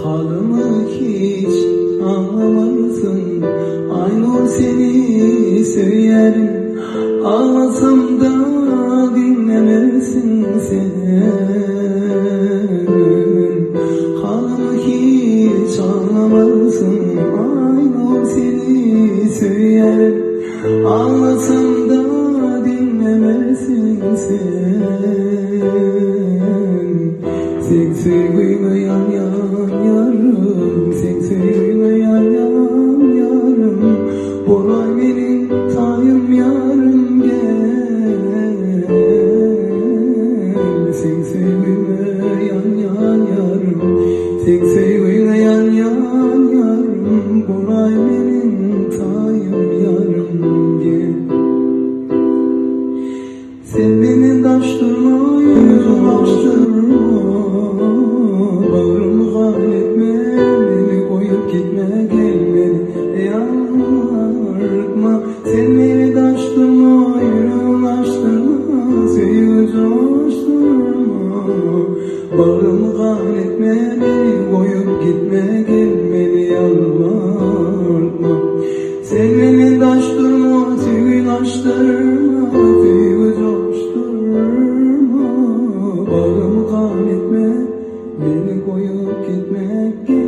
Halımı hiç anlamazsın, aynur seni söylerim. Ağlasam da dinlemezsin sen. Halımı hiç anlamazsın, aynur seni söylerim. Ağlasam da dinlemezsin sen. Sen söyle yan yarım, sen söyle yan yarım. Boray benim tayım yarım gel. Sen söyle yan yarım, sen söyle yan yarım. Boray benim tayım yarım gel. Sen beni taştırma, yüzüm açtırma. Bağrımı hal etme, beni koyup gitme, gel beni yarma. Sen beni taştırma, yüzüm açtırma. Sen yüzüm açtırma. Bağrımı hal etme, beni koyup gitme, gel beni yarma. Sen beni taştırma, sen açtırma. Bağrımı kan etme, beni koyup gitmek.